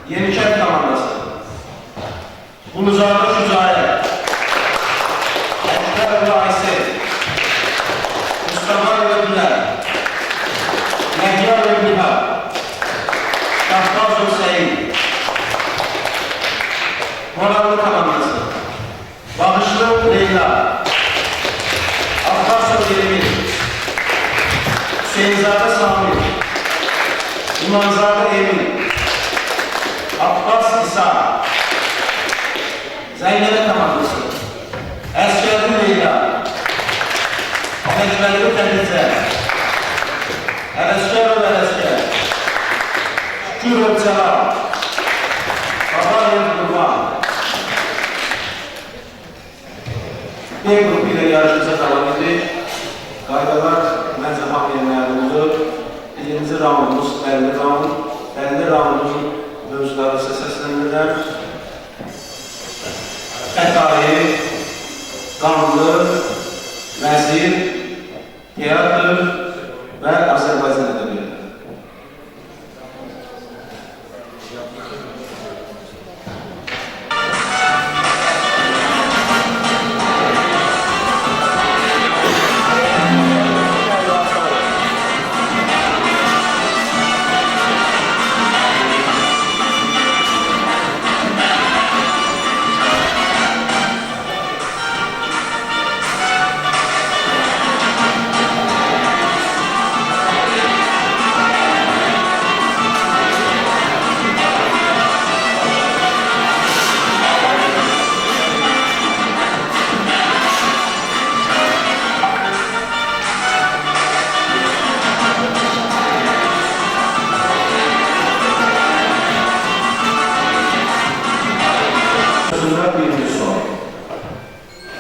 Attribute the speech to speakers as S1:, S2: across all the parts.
S1: Yenikent komandası. Ulucalı Şücaət, Əkbər Aysel, Mustafa Ödülər, Yəhya Ödülər, Şahbaz Hüseyin, Moranlı komandası. Bağışlı Leyla, Abbasov Yemin, Hüseyinzadə Sami, İmanzadə Emin, Abbas İsa, Zeynələ komandası, Əskərli Leyla, Məcməli Tənizə, Ələskərov Ələskər, Şükürov Cəlal, Babayev Qurban. B qrupu ilə yarışımıza davam edik. Qaydalar məncə hamıya məlumdur. Birinci raundumuz bəlli raund. Bəlli raundun mövzuları isə səsləndirlər. Xətai, qanlı, vəzir, teatr və Azərbaycan ədəbiyyatı.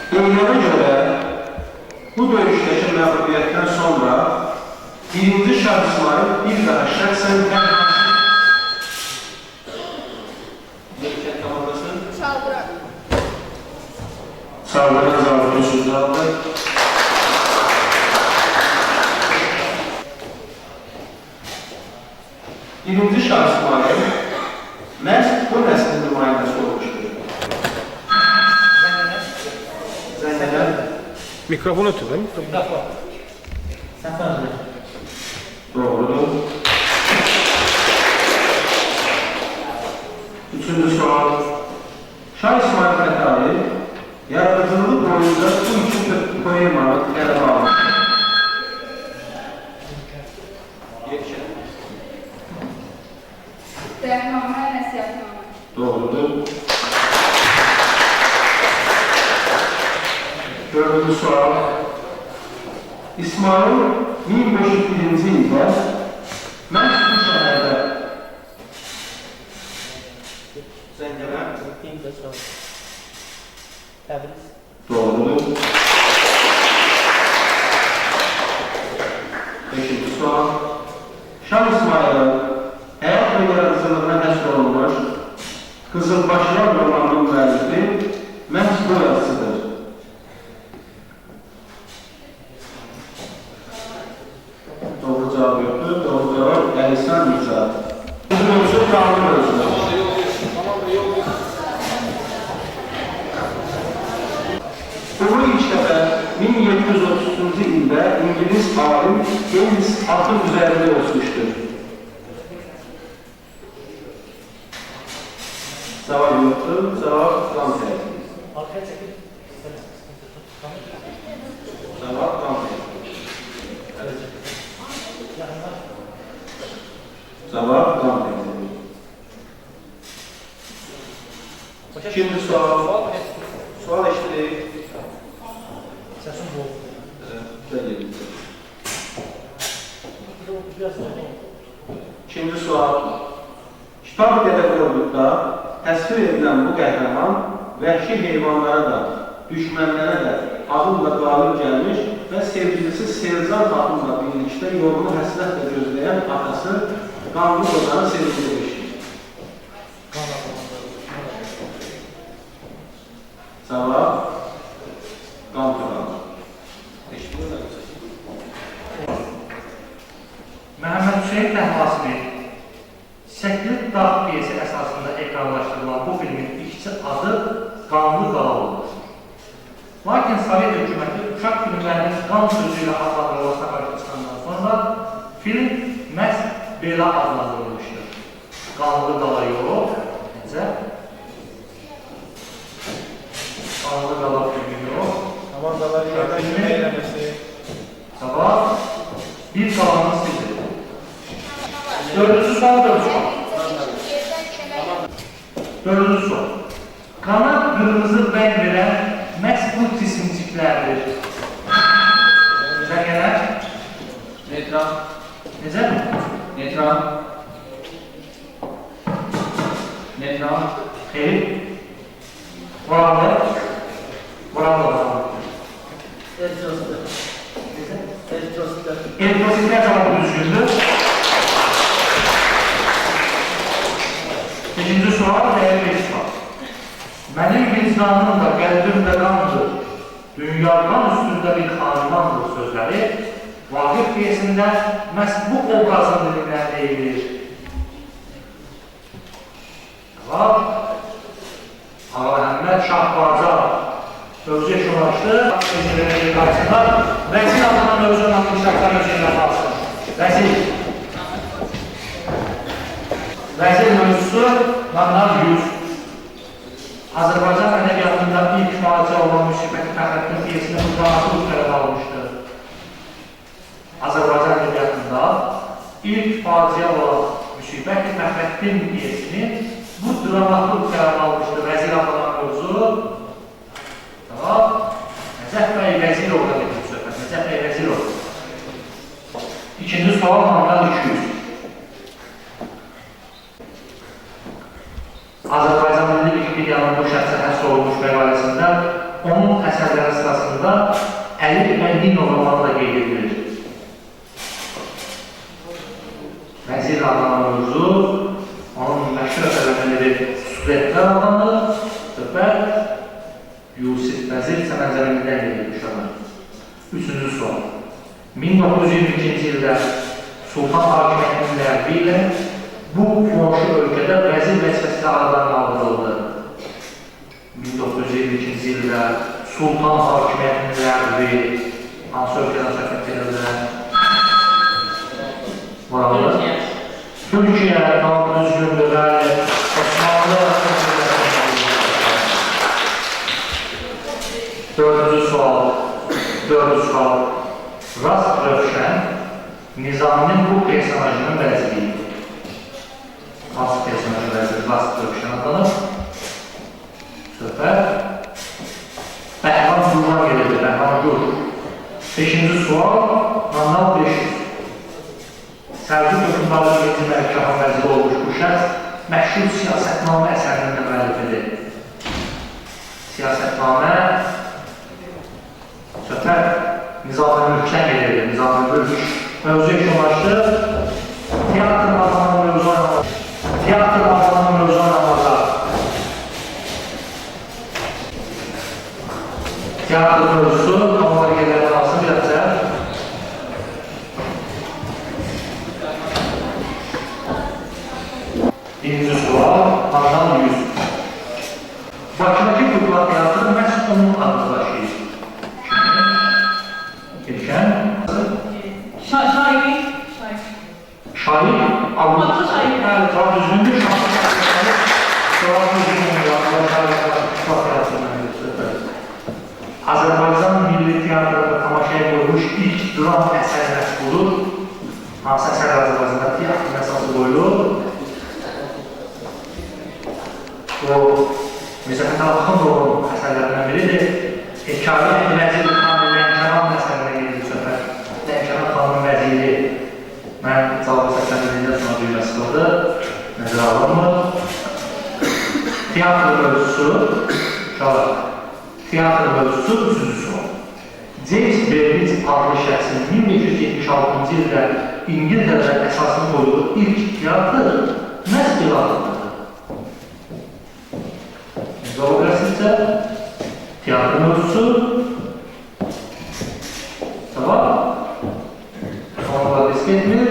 S1: Dövrəyə görə bu döyüşdəki məğlubiyyətdən sonra birinci Şah İsmail bir daha şəxsən Yenikent komandası Çaldıran Zavurun sözü aldı. Birinci Şah İsmail məhz bu nəslin nümayəndəsi olmuşdur.
S2: Mikrofon ötür değil mi?
S3: Mikrofon. Sen söyle.
S1: Doğrudur. Üçüncü sual. Şah İsmail Xətai yaradıcılığı boyunca bu iki poemanı qələbə almışdır.
S4: Dəhnamə, nəsiyyətnamə.
S1: Doğrudur. Dördüncü sual. İsmail 1501-ci ildə məhz bu şəhərdə Zəngələ.
S3: Təbriz.
S1: Doğrudur. Beşinci sual. Şah İsmail'in həyat və yaradıcılığına həsr olunmuş Qızılbaşlar romanının müəllifi məhz bu yazısıdır. Doğru cevap yoktur. Doğru cevap Əlisan Mirza. Bu mövzu qanun mövzudur. Uğur ilk dəfə 1733-cü ildə İngiliz alim James atın üzərində ölçmüşdür. Cevap yoktur. Cevap Dante. Cevap Dante. Cevap Dante. İkinci sual. Sual eşitlik.
S3: Sesin bu.
S1: İkinci sual. Kitab-ı Dədə-Qorqudda təsvir edilən bu qəhrəman vəhşi heyvanlara da, düşmənlərə də adımla qalib gəlmiş və sevgilisi Selcan xanımla birlikdə yolunu həsrətlə gözləyən atası Qanlı Qocanı sevindirmişdir. Cavab Qantıran.
S3: Məhəmməd Hüseyin Təhmasini
S2: Çiçəkli Dağ piyesi əsasında ekranlaşdırılan bu filmin işçi adı Qanlı Qala olur. Lakin Sovet hökuməti uşaq filmlərinin qan sözü ilə adlandırılmasına qarşı çıxandan sonra film məhz belə adlandırılmışdır. Qanlı Qala yox, necə? Qanlı Qala filmi yox.
S3: Komandalar yerdən kömək eləməsi.
S2: Sabah bir qalanın sizdir. Dördüncü sual, dördüncü sual. Dördüncü sual. Qana qırmızı rəng verən məhz bu cisimciklərdir. Zərgələr?
S1: Netran,
S2: Necə?
S1: netran, netran,
S2: Xeyr. Moranlı. Moranlı.
S3: Ertrosdur. Ertrosdur.
S2: Eritrositlər cavabı düzgündür. İkinci sual, değerli bir sual. Mənim vicdanım da, qəlbim də qandır. Dünyadan üstündə bir xanimandır sözləri. Vaqif piyesində məhz bu obrazın dilindən deyilir. Cavab. Ağa Əhməd Şahbaza mövzu eşulaşdı. Seyircilərin qarşısında Vəzir adına mövzu anlatmışlar özündən qalsın. Vəzir. Vəzir mövzusu Mandan 100. Azərbaycan ədəbiyyatında ilk müalicə olan Müsibət Fəxrəddin piyesini bu dramaturq tələb almışdır. Azərbaycan ədəbiyyatında ilk müalicə olan Müsibət Fəxrəddin piyesini bu dramaturq tələb almışdır. Vəzir adlanan mövzu. Tamam. Nəcəf bəy Vəzirov da gedir bu söhbət. Nəcəf bəy Vəzirov. İkinci sual Mandan 200. Azərbaycan Milli Wikipediyanın bu şəxsə həsr olunmuş məqaləsində onun əsərləri sırasında Əli Məndinov romanı da qeyd edilir. Vəzir adlanan mövzu, onun məşhur əsərlərindən biri Suretlər adlanır, söhbət Yusif Vəzir Səməncəmilindən qeyd edilir. Üçüncü sual. 1922-ci ildə Sultan hakimiyyətinin ləğvi ilə bu qonşu ölkədə vəzir vəzifəsi aradan qaldırıldı. 1922-ci ildə Sultan hakimiyyətinin ləğvi hansı ölkədən söhbət edildi? Türkiyə, tam düzgündür, Osmanlı. Dördüncü sual. Rast Rövşən Nizaminin bu personajının vəziridir. Hansı personajı vəziri Rast Rövşən adlanır? Söhbət Bəhram Gürdan gelir, Bəhram Gür. Beşinci sual, Mandan 500. Səlcuq hökmdarlığı Mehdi Məlikşahın vəziri olmuş bu şəxs məşhur siyasətnamə əsərinin də müəllifidir. Siyasətnamə söhbət Nizam-ı Mülkdən gelirdi, Nizam-ı Mülk. Mövzu eşyalaşdı, teatr adlanan mövzu anlamada. Teatr mövzusu, kamuları gelirden alsın bir azə. Birinci sual, Mandan 100. Bakıdakı Kukla Teatrı məhz onun adını daşıyır. Gelişen
S5: Şair.
S2: Şair
S5: Adlı şair.
S2: Evet, cevap düzgündür. Cevap düzgündür. Azərbaycan Milli Teatrında tamaşaya qoyulmuş ilk dram əsəri məşğulur. Hansı əsər Azərbaycanda teatrın əsası qoyulur? O, Müzəffər Axundovun əsərlərindən biridir. Hekayə Vəzir Xanın Lənkəran əsərinə gedir söhbət. Lənkəran xanın vəziri. Mən cavabı səsləndirdiyindən sonra düymə sıxıldı. Nəzərə alınmır. Teatr mövzusu, teatr mövzusu üçüncü sual. James Burbidge adlı şəxsin 1576-cı ildə İngiltərədə əsasını qoyduğu ilk teatr məhz belə adlanır. Zoografisizcə teatr mövzusu, tamam, sonunda risk etmir,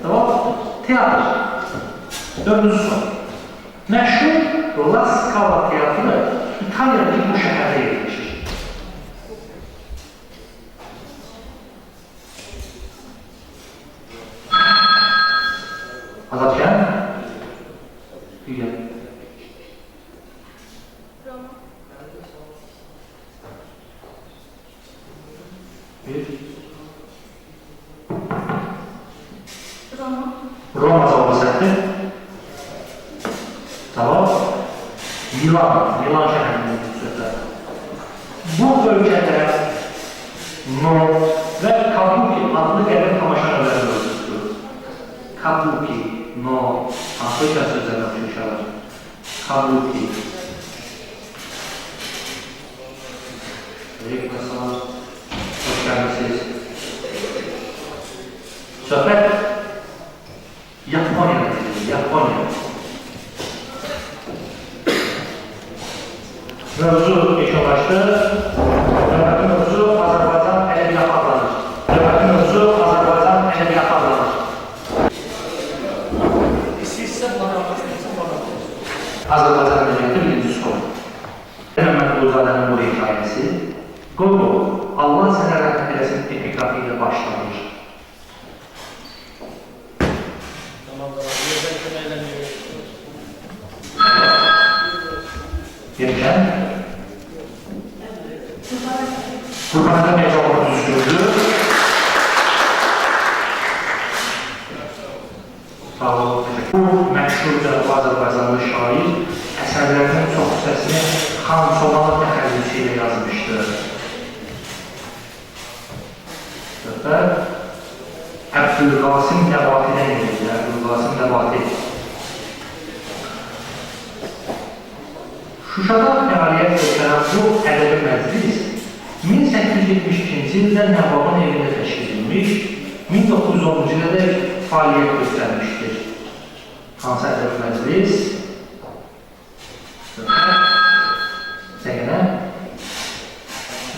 S2: tamam, teatr. Dördüncü soru. Məşhur La Scala teatrı İtalya'daki bu şəhərdə yerləşir. Azadkən? Digər.
S4: Roma.
S2: Bir.
S4: Roma.
S2: Roma cavabı səhvdir. Cavab Milan şəhərinin sözləri. Bu ölkədə No və Kabuki adlı qədim tamaşa növləri mövcuddur. Kabuki, No, hansı ölkə sözlərlə oxuyuşarlar? Kabuki. Mesela, hoş gəlmişsiniz. Söhbət Yaponiya'da, Yaponiya. Mövzu yekunlaşdı. Növbəti mövzu Azərbaycan ədəbiyyatı adlanır. Növbəti mövzu Azərbaycan ədəbiyyatı adlanır.
S3: İstəyirsə bana bana.
S2: Azərbaycan ədəbiyyatı birinci soru. Məhəmməd Quluzadənin bu hekayəsi Qoqo, Allah sənə rəhmət eləsin epiqrafı ilə başlanır. Yerkən Qurbanədə mecavabı düzgürdür. Sağ olun. Bu məşhur Azərbaycanlı şair əsərlərinin çox hissəsini Xan Somalı təxəllüsü ilə yazmışdır. Söhbət Əbdülqasim Nəbati'dən gedir. Əbdülqasim Nəbati. Şuşada fəaliyyət göstərən bu ədəbi məclis 1872-ci ildə Nəvabın evində təşkil edilmiş, 1910-cu ildə fəaliyyət göstərmişdir. Hansı ədəbi məclis? Zəngənə?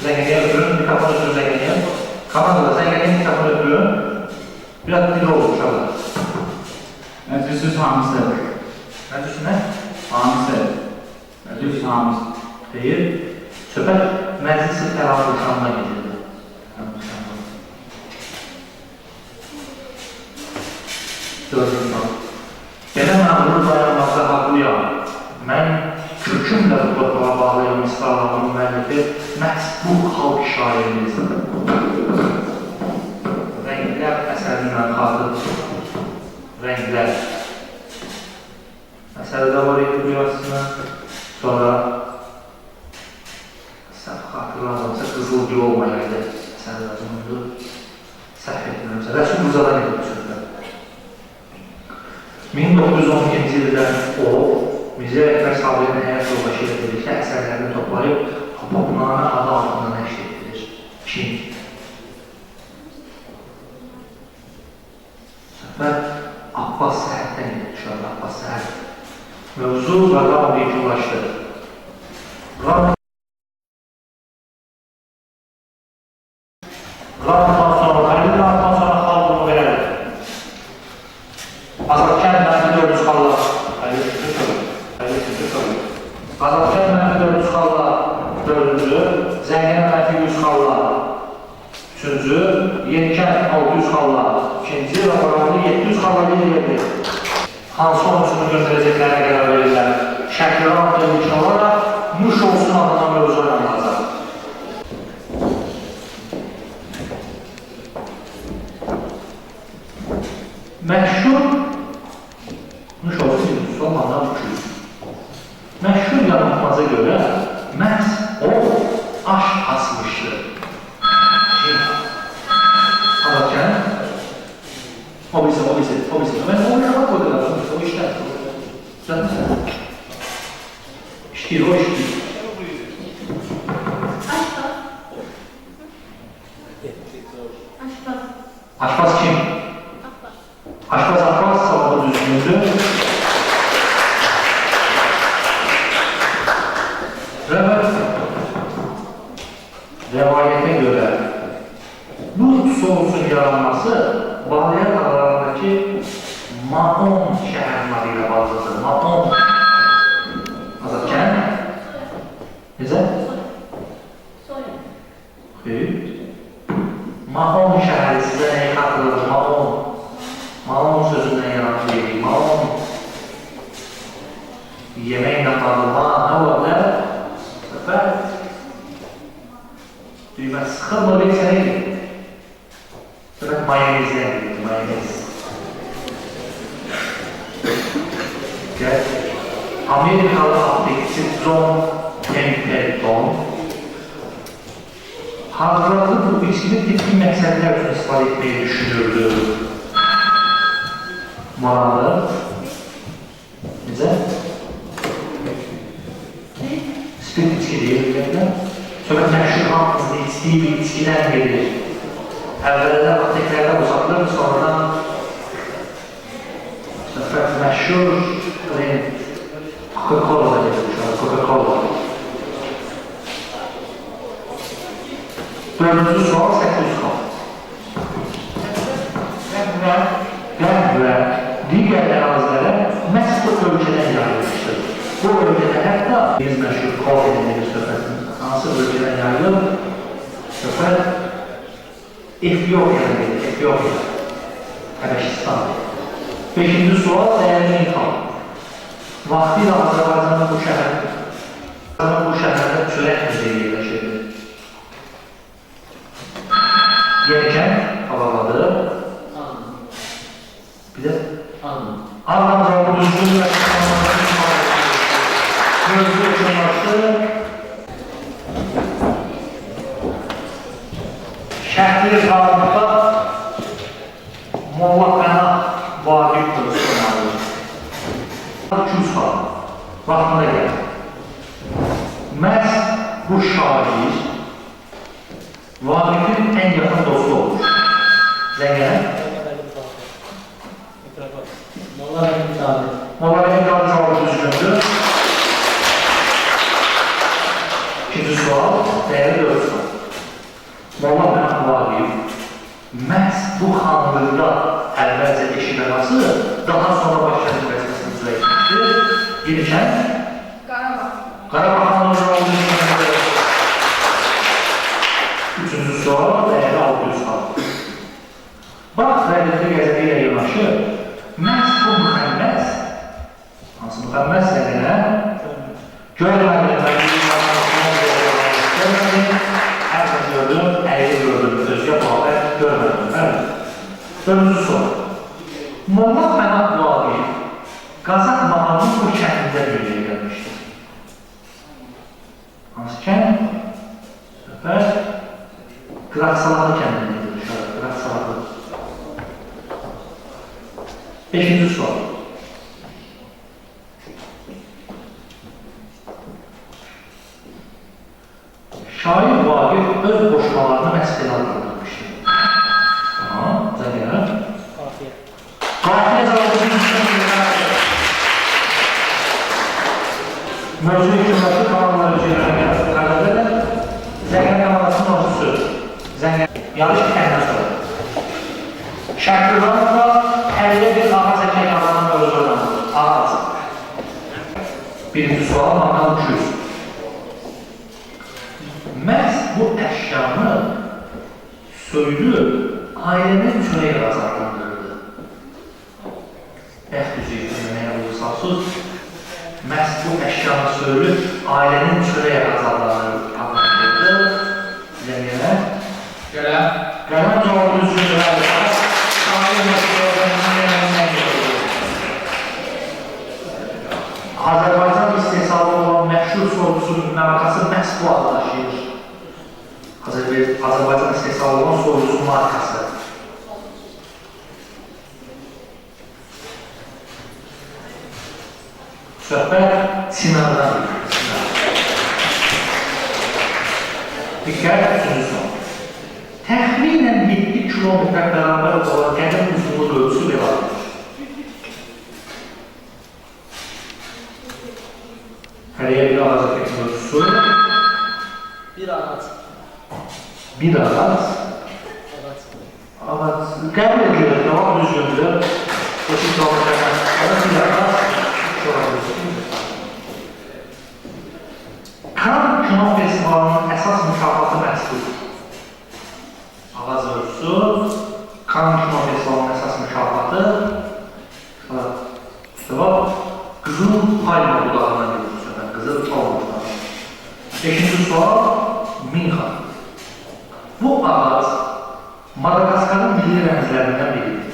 S2: Zəngənəyə öpürün, mikrofon öpürün Zəngənəyə. Kanadada Zəngənəyə mikrofon öpürün. Biraz dil olur uşaqlar.
S5: Məclis hamısı.
S2: Məclis nə?
S5: Hamısı. Məclis hamısı.
S2: Deyir. Söhbət məclisi fəraqlaşanına gedirdi. Dördüncü soru. Belə məğrur dayanmaqda haqlıyam. Mən kökümlə bu torpağa bağlayan misralarının müəllifi məhz bu xalq şairimizdir. Rənglər əsərindən xatır. Rənglər. Əsərdə var idi bu yazısına. Sonra səhv xatırlanırsa Qızılgül olmayaydı. Əsər yazımındır. Səhv etmirəmsə. Rəsul Buzadan edir bu sözlər. 1912-ci ildən o, Mirzə Əkbər Sabirin həyat yoldaşı ilə birlikdə əsərlərini toplayıb Hopopnamə adı altında nəşr etdirir. Kim? Söhbət Abbas Səhəddən gedir. Şurada Abbas Səhəd. Mövzu Raqam yekunlaşdı. Raqamdan sonra, Xəlil Raqamdan sonra xalqını verəlir. Azadkən mənfi 400 xalla. Azadkən mənfi 400 xalla 4-cü, Zəngənə mənfi 100 xalla 3-cü, Yenikən 600 xalla 2-ci və Qoranlı 700 xalla verilirdi. Hansı olmuşunu göndərəcəklərə qərar verirlər. Şəkillər altında ilkin olaraq Nuş olsun adına mövzu oynanılacaq. Məşhur Nuş olsun ilkin olmadan uçuyur. Məşhur yanılmaza görə məhz o aş asmışdır. Azadkən o bilsin. Mən o yalan qoydular, o işlər. Düzəltməsən. İşləyir, o işləyir. Aşpaz kim? Aşpaz savabı düzgündür. Rəvayətə görə bu sousun yaranması Baliyar aralarındakı Maon şəhərinin adı ilə bağlıdır. Maon. Azadkən? Necə?
S4: Soyun.
S2: Xeyr. Maon şəhəri sizə nəyi xatırladır? Maon. Maon sözündən yaranır. Maon. Yeməklə bağlı ma, nə ola bilər? Səfər. Düymə sıxılma bir sənə gedir. Səfər mayonezdən gedir, mayonez. Gəl. Amerikalı aptekçi John Templeton hazırladığı bu içkini tepki məqsədlər üçün istifadə etməyi düşünürdü. Maralı. Necə? Spirit içki deyirlər. Sonra məşhur hamımızda içdiyi bir içkilər gedir. Əvvəllər apteklərdə uzatılır, sonradan məşhur Coca-Cola gelir, Coca-Cola. Dördüncü sual 800 kal. Qərb və digər ərazilərə məhz bu ölkədən yayılmışdır. Bu ölkədə hətta biz məşhur COVID edilir söhbətimiz. Hansı ölkədən yayılır? Söhbət Etiyopiya'dan gelir, Etiyopiya, Həbəşistan. Beşinci sual dəyərli imkan. Vaxtilə Azərbaycanın bu şəhərdə çörək müzeyi yerləşirdi. Yenikən havaladı. Bir də Ağdam cavabı düzgün və gözlü uçurması şəhətli qarlıqda Molla Qəna vaqif qılışdırmalı. 200 falan. Vaxtında gəlir. Məhz bu şair Vaqifin ən yaxın dostu olur. Zəngənə? Molla Qənin cavabı düzgündür. İkinci sual, dəyəri 4 sual. Molla Qənin Vaqif məhz bu xanlıqda əvvəlcə eşidəması daha sonra başladı vəzifəsini icra etmişdir. Yenikən?
S4: Qarabağ.
S2: Qarabağ xanlığı cavabı düzgündür. Üçüncü sual, dəyəri 600 sual. Bax, rədəti qəzəbi ilə yanaşı, məhz bu müxəmməs, hansı müxəmməs sənələ, görmədim, hər gün gördüm, əyri gördüm, özgə bağlı, görmədim, bəli. Dördüncü sual. Molla Məmad Vaqif, Qazaq Mahalının bu kəndində dünyaya gəlmişdir. Hansı kənd? Söhbət, Qıraqsalağı kəndində gedir, Qıraqsalağı. Beşinci sual. Şair Vaqif öz boşmalarını məsələ adlandırmışdır. Zəngənə. Qafiyə. Qafiyə cavabı mövzu hüküməti kanalları üzrə Zəngən kanallasının ordusu. Zəngən. Yarış kəndən sonra. Şərqliqanlıqla 50 bir ağac əkək adamın mövzu oynanır. Ağac. Birinci sual, makal 200. Məhz bu əşyanı söylü ailənin çörək razarlandırırdı. Bəxt üzrə etməyə olursansız, məhz bu əşyanı söylü ailənin çörək razarlandırırdı. Zəngənə? Gələm. Gələm cavabı düzgündür. Azərbaycan istehsalı olan məşhur sorğusunun markası məhz bu adı daşıyır. Azərbaycan istehsalı olan sorğusunun markası. Söhbət Sinardan. Diqqət, üçüncü son. Təxminən 7 kilometrə bərabər olan qədim uzunluq ölçüsü belə alır. Hərəyə bir ağac əkək ölçüsü.
S3: Bir ağac.
S2: Bir ağac. Ağac. Qəbul edilir, cavab düzgündür. Bu siz olacaqlar. Bir ara Cannes Kino Festivalının əsas mükafatı məhsuldur. Ağaz örtüsü, Cannes Kino Festivalının əsas mükafatı Qızıl Palma budağına gelir. Qızıl Palma budağı. 5-ci sual Minha. Bu ağac Madagaskarın milli rəmzlərindən biridir.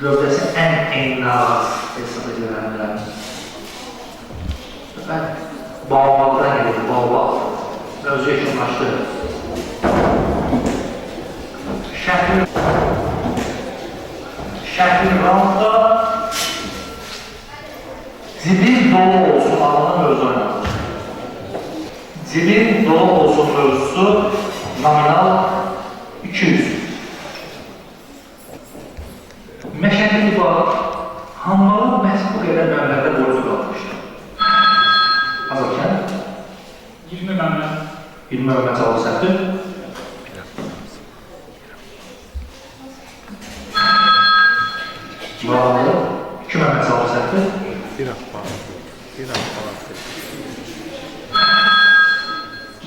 S2: Gövdəsi ən enli ağac hesab edilənlər. Baobabdan gelir, baobab. Özü yekunlaşdı. Şəhrin randda Cibin dolu olsun adını mövzu oynadır. Cibin dolu olsun mövzusu nominal 200. Məşəqli bağ hammalı məhz bu qədər məbləğdə borcu qalmışdır. Azalkən
S3: 20 məmnun.
S2: 20 məbləğ cavabı səhvdir. Bravo. 2 məbləğ cavabı səhvdir.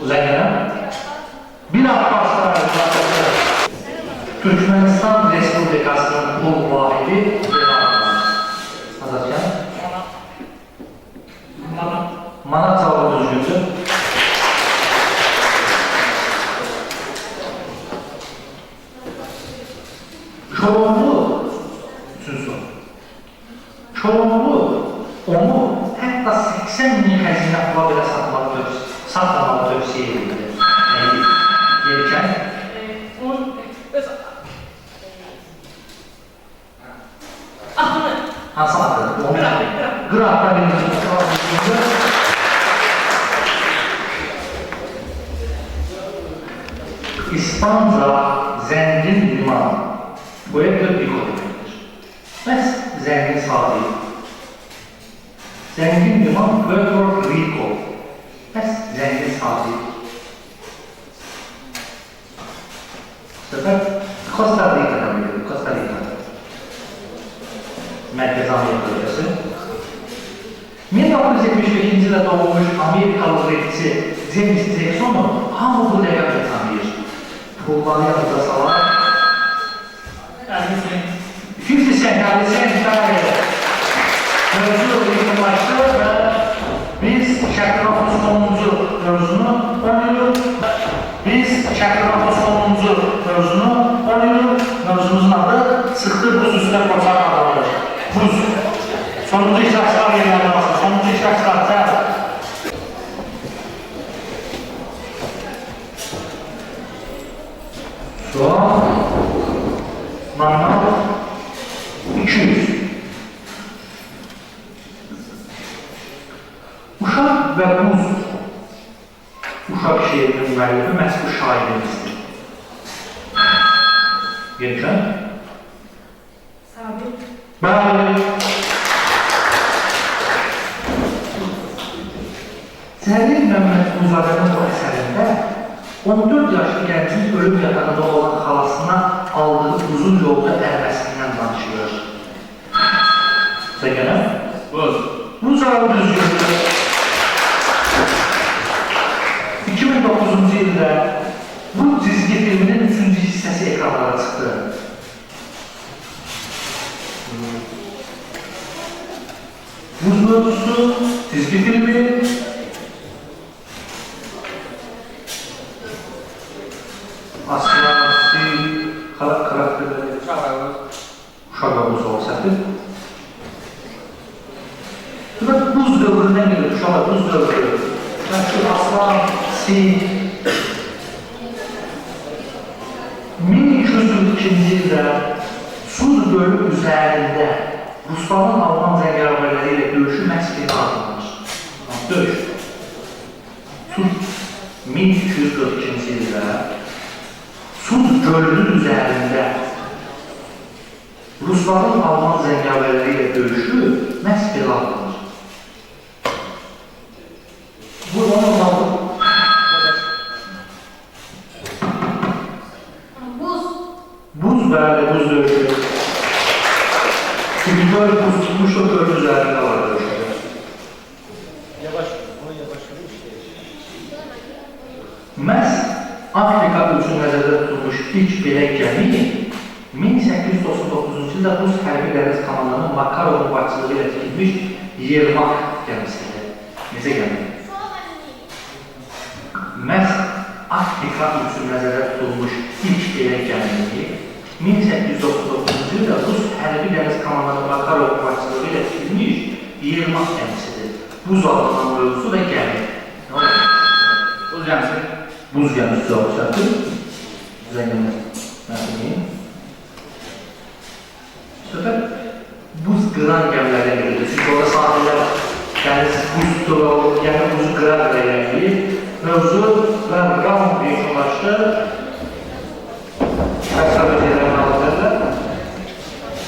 S2: Uzəngənəm. Bir Abbaslar Türkmenistan Respublikasının pul vahidi Azadkən Manat cavabı düzgündür. Çorumlu Çorumlu onu hətta 80 min xəzinə pula belə satmağı tövsiyə edir. Yerkən hansı adı? Qıraqda birinci İspanca zəngin liman Puerto Rico deməkdir. Bəs zəngin sahil zəngin liman Puerto Rico bəs zəngin sahil Costa Rica'dan biliyorum, Costa Rica. Mərkəzi Amerika bölgəsi. 1975-ci ildə doğulmuş Amerikalı rapçi James Jackson'u hamı bu ləqəblə tanıyır. Pulları yanında salar. 50 Cent, mövzu yekunlaşdı və biz Şəkilafın sonuncu mövzunu 10 il mövzumuzun adı Sıxdı buz üstə qoçaq adlanır. Buz. Sonuncu iştirakçılar yerlərdə basın. Sonuncu iştirakçılar cəhət. Sual nominal 200. Uşaq və buz Uşaq şeirinin müəllifi məhz bu şairimizdir. Yerkən?
S4: Sabit.
S2: Bəli. Zəlil Məmmədquluzadənin bu əsərində 14 yaşlı gəncin ölüm yatağında olan xalasına aldığı uzun yolda ərvəsindən danışılır. Səngənəm? Bu cavabı düzgündür. 2009-cu ildə bu cizgi filminin 3-cü hissəsi ekranlara çıxdı. Buz mövzusu, cizgi filmi, aslında karakterleri, uşaq və buz olsaqdır. Buz dövründən gelir, uşaqlar buz dövrü. Aslan, Sil 1242-ci ildə Suz gölü üzərində Rusların Alman zəngərələri ilə döyüşü məhz belə adlanır. Döyüş. 1242-ci ildə Suz gölünün üzərində Rusların Alman zəngərələri ilə döyüşü məhz belə adlanır. Bu onun adı.
S4: Buz.
S2: Buz Bəli, buz döyüşü. Çünki göl buz tutmuş o gölün üzərində var döyüşü. Məhz Afrika üçün nəzərdə tutulmuş ilk belə gəmi 1899-cu ildə Rus hərbi dəniz komandanının Makarovun başçılığı ilə tikilmiş Yermak gəmisidir. Necə gəmi? Məhz Afrika üçün nəzərdə tutulmuş ilk belə gəmi 1899-cu ildə Rus hərbi dəniz komandanının Makarovun başçılığı ilə tikilmiş Yermak gəmisidir. Buz altından mövzusu və gəmi.
S5: Buz gəmisi.
S2: Buz gəmisi cavab çatır. Zənginlər. Məsələn. Söhbət buz qıran gəmilərə gedir. Çünki orada sahillər dəniz buz tutur, yəni buzu qıran gəmiləri. Mövzu və qram bir yoxlaşdı. Kəsər ödəyələrini alacaqlar.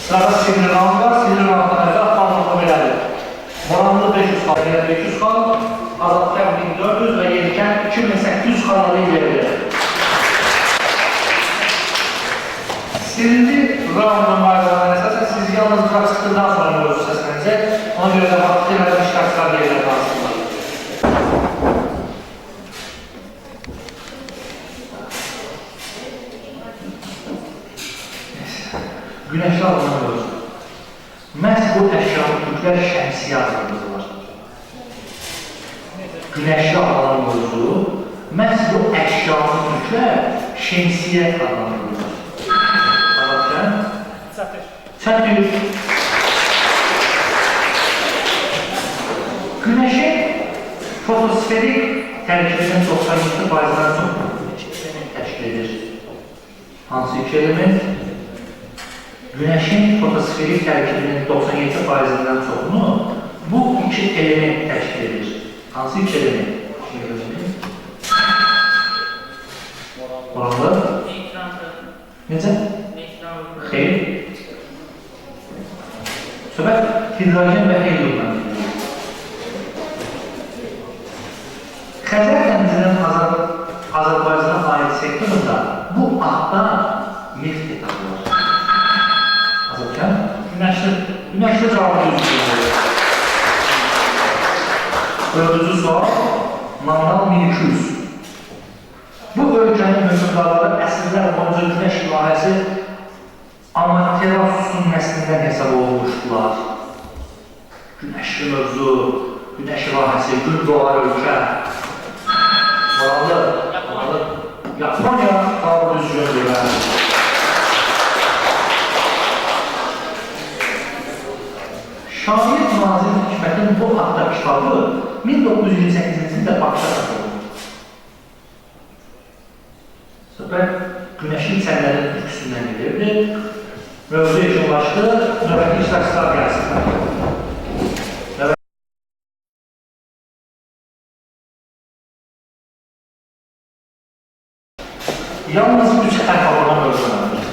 S2: Sırada Sivri Ramda, Sivri Ramda hələ xanlıqlı belədir. Moranlı 500 xal, yəni 500 xal, Azadkən 1400 və Yelkən 2800 xalalı yeridir. Sivri Ramda müayqalarına əsasən siz yalnız prakstikdən sonra mövzu səslənəcək. Ona görə də vaxtı demədən iştirakçılar yerlər lazımlar. Güneşli alınan mövzu. Məhz bu əşyanın türklər şəmsiyə adlandırılır. Güneşli alınan mövzu, məhz bu əşyanın türklər şəmsiyə adlandırılır. Anlatacağım? Çətir. Güneşin fotosferik tərkibinin 97%-dən çox təşkil edir. Hansı iki element? Güneşin fotosferik tərkibinin 97%-dən çoxunu bu iki element təşkil edir. Hansı iki element? Moranlı? Necə? Xeyr. Söhbət hidrogen və helyumdan gedir. Xəzər dənizinin Azərbaycana aid sektorunda bu adda neft tapılır. Azərbaycan? Güneşli cavabı düzgün. Dördüncü sual, Manal 1200. Bu ölkənin hökmdarları əsrlər boyunca güneş ilahəsi Amaterasus'un nəslindən hesab olmuşdular. Güneşli mövzu, güneş ilahəsi, gün doğar ölkə. Moralı, Yaponiya cavabı düzgündür. Şair Nazim Hikmətin bu haqda kitabı 1928-ci ildə Bakıda satılır. Söhbət Güneşli Çənlərin türküsündən gedirdi. Mövzu yekunlaşdı, növbəti iştirakçılar gəlsinlər. Yalnız 3 hərf alına mövzunandır.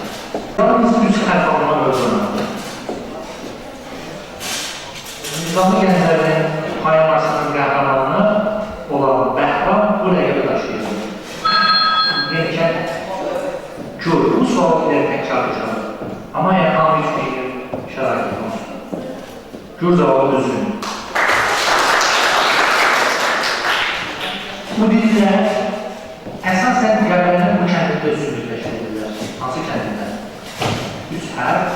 S2: Nizami Gənclərinin poemasının qəhrəmanı olan Bəhram bu rəqəbi daşıyır. Yelkən gör, bu sual ilə təkrar düşər. Amma yaxam heç bir şərait olmuşdur. Gör cavabı düzgün. Bu dildə əsasən Qəbələnin bu kəndində üstünlük təşkil edirlər. Hansı kəndində? 3 hərf.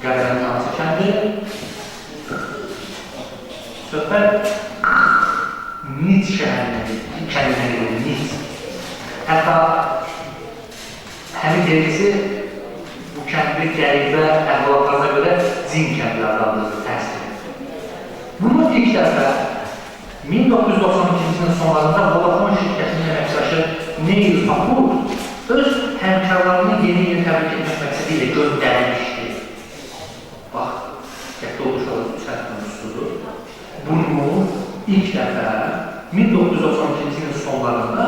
S2: Qəbələnin hansı kəndi? Söhbət Nit şəhərində, kəndinə gedir, Nit. Hətta həmin yerisi bu kəndi qəribə əhvalatlarına görə Zin kəndi adlandırılır, təhsil. Bunu ilk dəfə 1992-ci ilin sonlarında Vodafone şirkətinin əməkdaşı Neil Pakur öz həmkarlarını yeni il təbrik etmək məqsədi ilə göndərmişdir. Bax, qəqdə olmuş olan səhv mövzusudur. Bunu ilk dəfə 1992-ci ilin sonlarında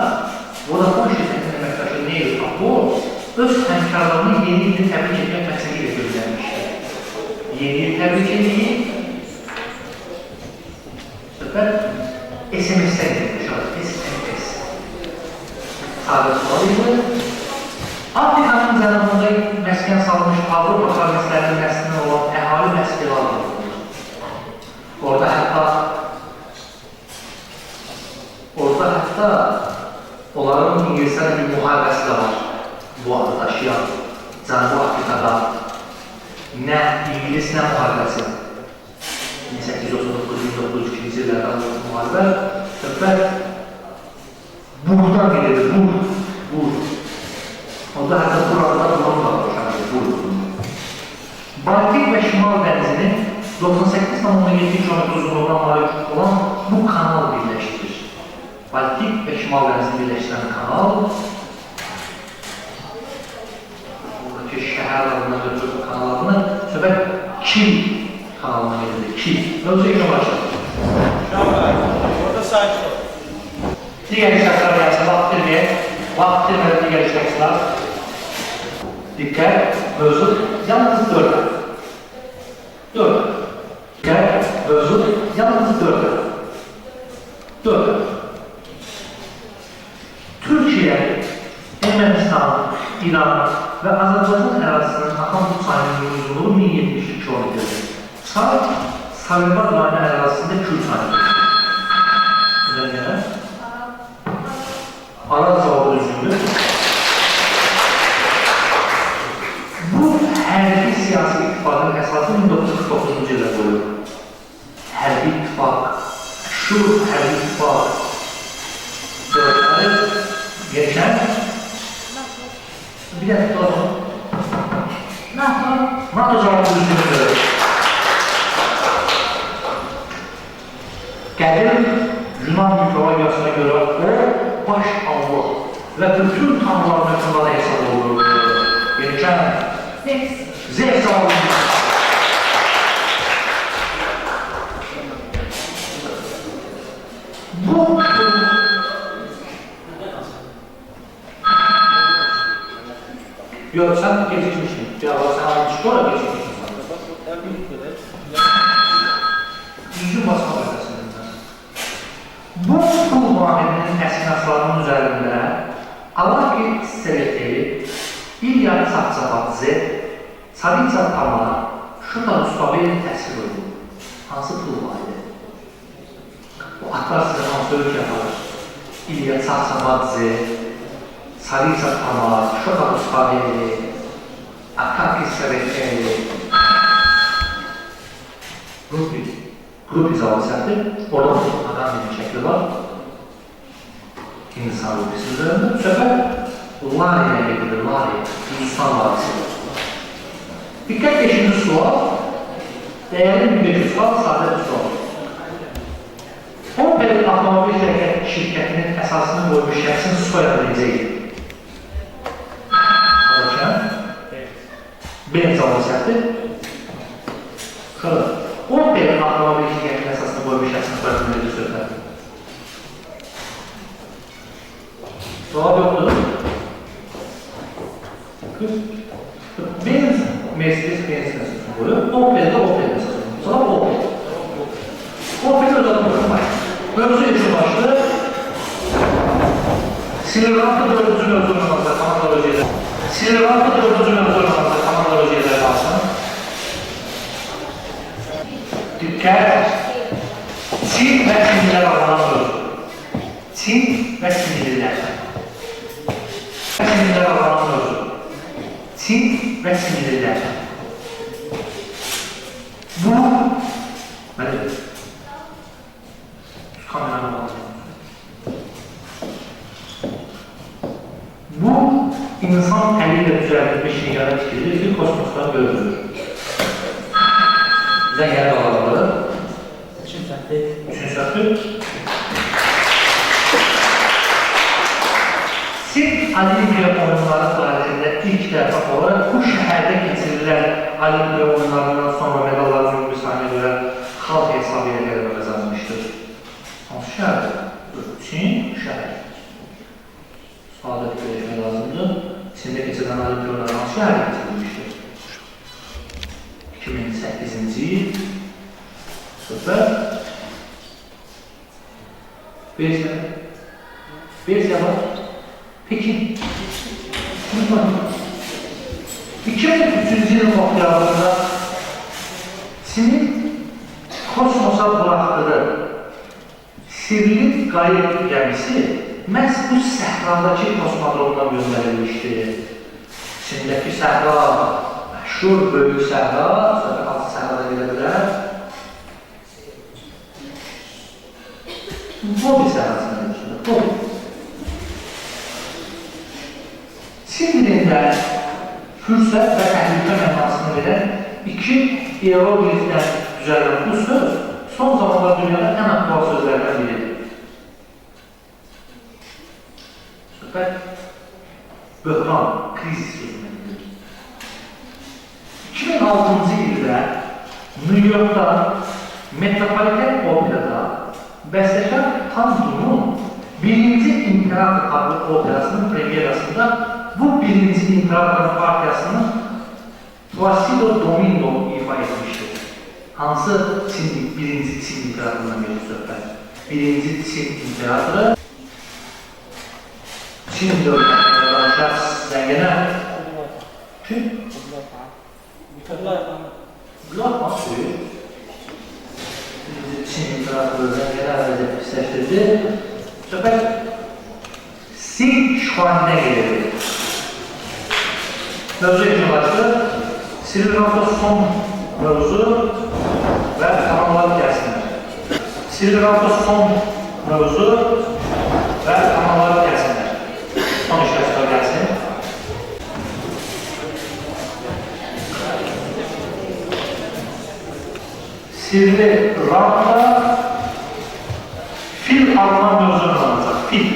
S2: Vodafone şirkətinin əməkdaşı Neil Pakur öz həmkarlarını yeni il təbrik etmək məqsədi ilə göndərmişdir. Yeni il təbrik edeyim. Söhbət SMS-dən gedir, SMS. Sadə sual idi. Afrikanın cənubunda Universitetinin bir müharibəsi də var. Bu adı daşıyan Cənubi Afrikada nə İngilis, nə müharibəsi. 1839-1902-ci illərdə müharibə söhbət Burdan gedirdi, Bur. Onda hətta burada duran da var, Bur. Baltik və Şimal dənizinin 98,7 km uzunluğuna malik olan bu kanal birləşdirir. Baltik və Şimal dənizini birləşdirən kanal oradakı şəhər adına götürür bu kanal adını söhbət Kil kanalına gedirdi. Kil. Mövzu ilə başlayalım.
S1: Şahlar, orada sakin ol.
S2: Digər şəxslər gəlsin, vaxt itirmədən digər şəxslər. Diqqət, mövzu yalnız 4. Diqqət, mövzu yalnız 4. Türkiyə, Ermənistan, İran və Azərbaycan ərazisinin axan bu çayının uzunluğu 1072 km. Çay, Sarıbad rayonu ərazisində Kür çayıdır. Araz cavabı düzgündür. Bu hərbi siyasi ittifaqın əsası 1949-cu ildə qoyulur. Hərbi ittifaq, şu hərbi ittifaq dövlətləri geçən bir dəfə tutalım. NATO cavabı düzgündür. Qədim Yunan mitologiyasına görə o baş Allah və bütün tanrıların hökmündan hesab olur. Geçən Zevs alınır. Bu yok, sen geçmişsin. Cevabı sen almışsın. Sonra geçmişsin. Düzgün basma ötəsindən. Bu pul vahidinin əsnaflarının üzərində Alaki Seveteli, İlyad Saxçabadze, Savitsa Tamar, Şuta Rustaveli təsvir olunur. Hansı pul vahidi? Bu atlar sizə hansı ölkə yapar? İlyad Saxçabadze, Savitsa Tamar, Şuta Rustaveli, Akaki Seveteli, Grup izahı səhvdir. Orada adam bir şəkli var. İnsan rubisi üzərində. Söhbət Lariyə gedir, Lariyə. Hindistan varisidir. Diqqət 5-ci sual. Dəyərli 1500 sual, sadə bir sual. Opel avtomobil şirkətinin əsasını qoymuş şəxsin soyadı necə idi? Azərbaycan. B cavabı səhvdir. Şöyle. Opel avtomobil şirkətinin əsasını qoymuş şəxsin soyadı necə söhbət? Cevap yoktur. Mercedes-Benz esasını koyuyor. Opel'de Opel esasını. Cevap Opel. Opel özellikle bakılmayın. Mövzu için başlığı Silivran'da 4. mövzu olmazsa kanallar öceler. Silivran'da 4. mövzu olmazsa kanallar öceler kalsın. Dikkat! Çin ve Çinliler alınan mövzu. Çin ve Çinliler. Çinliler alınan mövzu. Çin ve Çinliler. Bu kameranı alacağım. Bu insan eliyle düzeltilmiş yegane fikirdir ki kosmostan görülür. Bize yer alanları. Üçüncü səhvdir. Sirk Olimpiya oyunları tarihində ilk dəfə olaraq bu şəhərdə keçirilən Olimpiya oyunlarından sonra medalların müsahilə görə xalq hesabı ilə qələbə qazanmışdır. Hansı şəhərdir? Çin şəhər. Sadə fikirləşmək lazımdır. Çində keçirilən Olimpiya oyunları hansı şəhərdə keçirilmişdir? 2008-ci il. Söhbət. Versiya var. Pekin. 2003-cü ilin oktyabrında Çin'in kosmosa bıraktığı sirli qayık gəmisi məhz bu səhradakı kosmodromdan göndərilmişdi. Çindəki səhra, məşhur böyük səhra, sonra hansı səhrada gedə bilər? Gobi səhrasına demişdir, Gobi. Çin dilində fürsət və təhlükə mənasını verən iki hieroglifdən düzələn bu söz son zamanlar dünyada ən aktual sözlərdən biridir. Söhbət böhran, krizis sözünədir. 2006-cı ildə New York'da Metropolitan Opera'da bəstəkar Tantun'un birinci İmperator adlı operasının premierasında bu birinci İmperator partiyasının Placido Domingo ifa etmişdir. Hansı birinci Çin İmperatorundan gelir söhbət? Birinci Çin İmperatoru Çin dövlətində şəxs zəngənə kim? Qulaqman suyu birinci Çin İmperatoru zəngənə vəziyyət pisləşdirdi. Söhbət Sin Şuan'da gelir. Mövzu icraçı Silvanto son mövzu və kanallar gəlsinlər. Silvanto son mövzu və kanallar gəlsinlər. Son işləşlər gəlsin. Sirli Ram'da fil alınan mövzunu alacaq. Fil.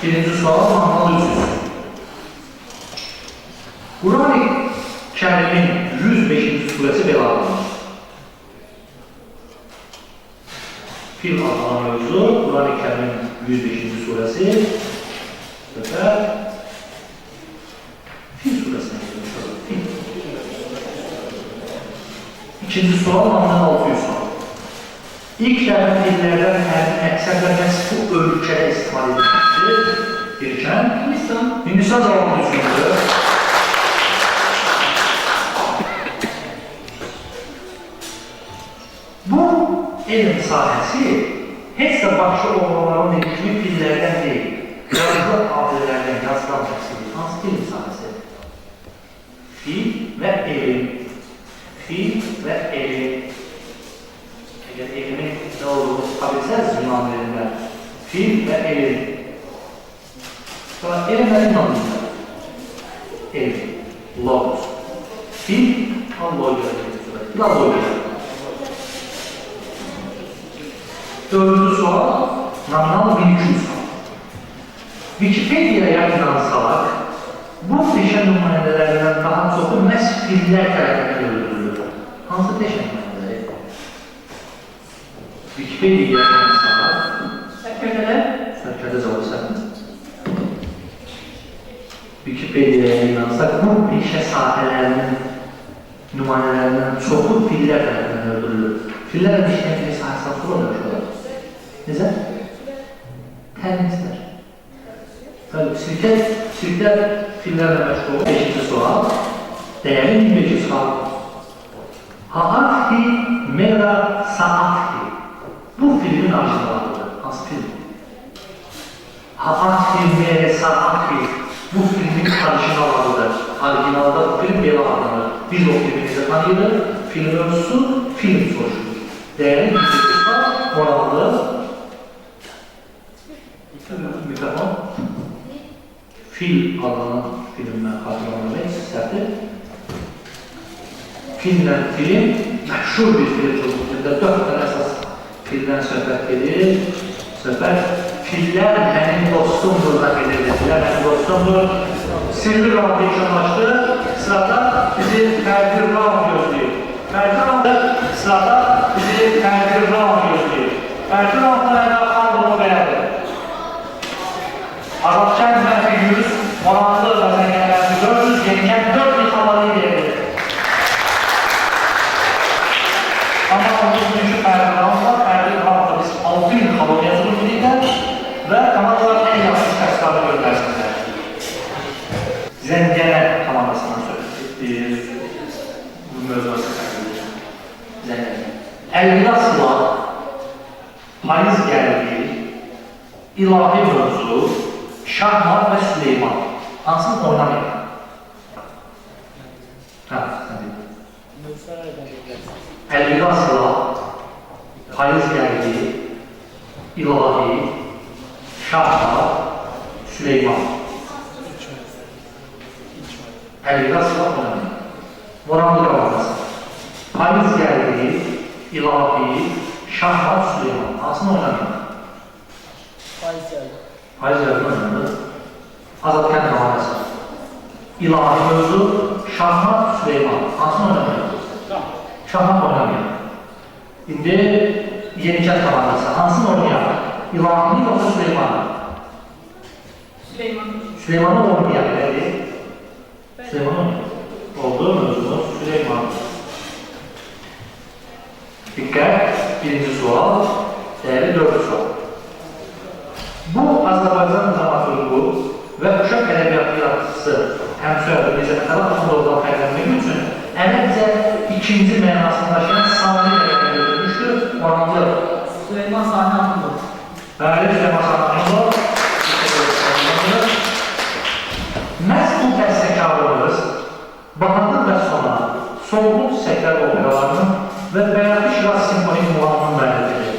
S2: Birinci sual Mahmud Üsüz. Kur'an-ı Kerim'in 105. suresi belə alınır. Fil adlanan mövzu, Kur'an-ı Kerim'in 105. suresi və Fil suresine gidiyor. Fil. İkinci sual Mahmud 600 sual. İlk gələn dillərdən əksərlə məhz bu ölkədə istifadə edilmişdir. Birkən, Hindistan cavabını düşündür. Bu elm sahəsi heç də başqa oğlanların dediği dillərdən deyil. Yazılı adillərdən yazılan təksili. Hansı elm sahəsi? Fil və elm. Fil və elm. Əgər elmin nə olduğunu tutabilsəz Yunan dilində, fil və elm. Sonra elm və inanılır. Elm, logos. Fil, logiya. Logiya. Dördüncü sual, nominal 1200 sual. Wikipedia'ya inansalar, bu peşə nümayəndələrindən daha çoxu məhz fillər tərəfindən öldürülür. Hansı peşə nümayəndələri? Wikipedia'ya inansalar, sərkərdə cavab səhvdir. Wikipedia'ya inansaq, bu peşə sahələrinin nümayəndələrindən çoxu fillər tərəfindən öldürülür. Fillər işləyən bir sahəsindən sonra dönüşürlər. Necə? Təmizlər. Sirklər fillərlə məşğul. 5-ci sual. Dəyəli 25 sual. Haatki Mera Saatki. Bu filmin orijinalıdır. Hansı film? Haatki Mera Saatki. Bu filmin orijinalıdır. Orijinalda bu film belə adlanır. Biz o filmimizi tanıyırıq. Film ölçüsü, film soruşulur. Dəyəli 25 sual. Morallı. Mikrofon. Fil adlanan filmdən xatırlanmaq istədir. Filmdən film, məşhur bir filmdir. 4 tane əsas filmdən söhbət edir. Söhbət, fillər mənim dostumdur da edir. Fillər mənim dostumdur. Sirli round yekunlaşdı. Sırada bizi Fərdi Round gözləyir. Fərdi Round'da sırada bizi Fərdi Round gözləyir. Fərdi Round'da əlaqan bunu belədir. Arapçan mənfi 100, Moranlı və zəngənlərfi 400, yenəkən 4000 xaları edilir. Amma bugünkü Fərdi Round'da biz 6000 xaları yazılır birlikdə və komandaların ən yaxşı şəxsləri göndərsinlər. Zəngənə komandasından söhbət etdir. Bu mövzuası təqdir. Zəngənə. Əlvida Sıla, payız gəldiyi ilahi mövzu, Şahmat və Süleyman. Hansını oynamayın? Hə, Əlvida silah, payız gəldi, ilahi, Şahmat, Süleyman. Əlvida silah oynamayın. Moranlı qavaqası. Payız gəldi, ilahi, Şahmat, Süleyman. Hansını oynamayın? Payız gəldi oynanır. Azad kənd qavaqası. İlahi mövzu, Şahmat, Süleyman. Hansını oynamayın? Şahmat oynamayın. İndi Yenikət qavaqası. Hansını oynayaq? İlahi yoxsa Süleymanı?
S4: Süleyman.
S2: Süleymanı oynayaq, nədir? Süleymanı oynayaq. Oldu mövzumuz Süleyman. Diqqət, birinci sual, değerli dördüncü sual. Bu Azərbaycan dramaturgu və uşaq ədəbiyyatı yaratıcısı həmsöhbəti Necə Ətələ Axundovdan fərqlənmək üçün ərəbcə ikinci mənasını daşıyan Sani ədəbiyyatı öldürmüşdür. Oranlı
S3: Süleyman Sani Axundov.
S2: Bəli, Süleyman Sani Axundov. Məhz bu bəstəkarlığımız Bahadır və Sona, Solğun Çiçəklər operalarının və Bəyatı Şiraz Simfonik Muğamının müəllifidir.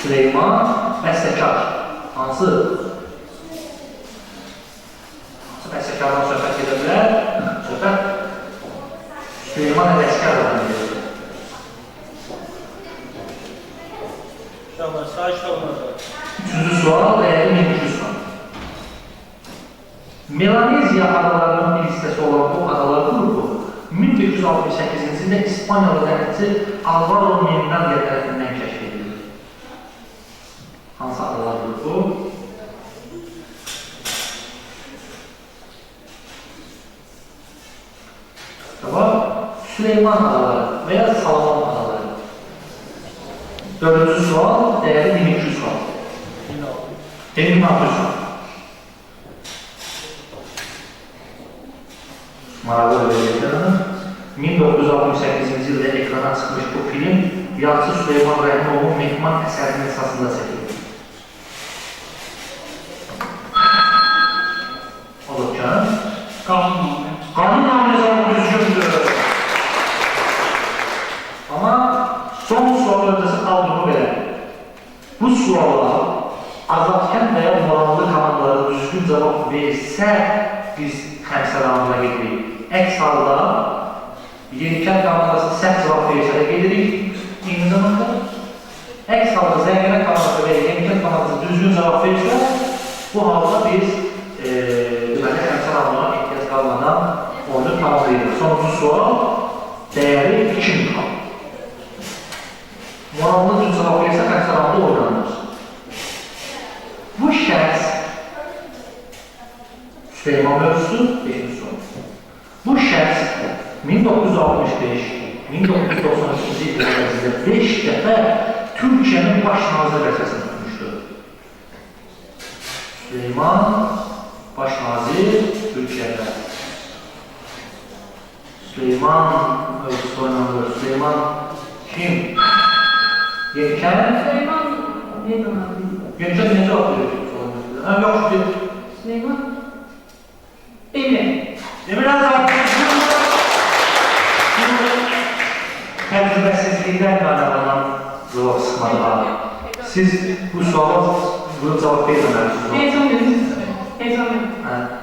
S2: Süleyman bəstəkar. Hansı bəstəkardan söhbət edə bilər? Söhbət Süleyman Ələskərdən edir. Üçüncü sual, dəyərli mümkün sual. Melaneziya adalarının bir hissəsi olan bu adalar qrupu 1968-ci ildə İspaniyalı dənizçi Alvaro Mendandia tərəfindən kəşf edilir. Hansı adalar qrupu? Tamam. Süleyman adaları veya Salaman adaları. Dördüncü sual, değerli 22 sual. 26 sual. Maraqlı öyrətən 1968-ci ildə ekrana çıxmış bu film yazıcı Süleyman Rəhimovun Mehman əsərinin əsasında çəkilir. Olurkən, qanun namizamı düzgündür. Amma son sual öncəsi aldığımı belə. Bu suala azadkən və ya moranlı komandaları düzgün cavab versə biz xəmsə ramına gedirik. Əks halda Yenikət komandası səhv cavab verirsə də gedirik. Eyni zamanda əks halda Zəngənə komandası və Yenikət komandası düzgün cavab verirsə bu halda biz deməli xəmsə ramına ehtiyac qalmadan oyunu tamamlayırıq. Sonuncu sual dəyəri 2000 kal. Moranlı düz cavab verirsə xəmsə ramında oynanır. Bu şəxs Süleyman mövzusu 5-ci sual. Bu şəxs 1965-1993-cü illərdə 5 dəfə Türkiyənin baş nazir vəzifəsini tutmuşdur. Süleyman baş nazir Türkiyədə. Süleyman mövzusu oynanır. Süleyman kim? Yenikət?
S4: Süleyman neydi ona?
S2: Yenikət necə cavab verir? Yox,
S4: Süleyman Emre.
S2: Emre Azam, təcrübəsizlikdən qaynaqlanan cavab sıxmadılar. Siz bu suala bunu cavab verməməlisiniz.
S4: Heyecan verin.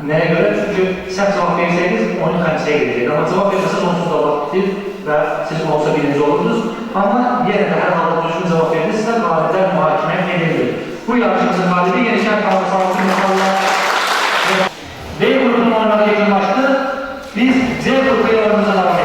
S2: Nəyə görə? Çünki səhv cavab versəydiniz, onu xəmsəyə gedəcək. Amma cavab verməsəz, onsuz da vaxt bitir və siz olsa birinci olurdunuz. Amma yenə də hər halda düzgün cavab verirsinizsə, qaliblər mühakimə edilir. Bu yarışımızın qalibi Yenikət komandası Allah. B grubunun oynadığı yekunlaşdı. Biz C grubu yorumumuza devam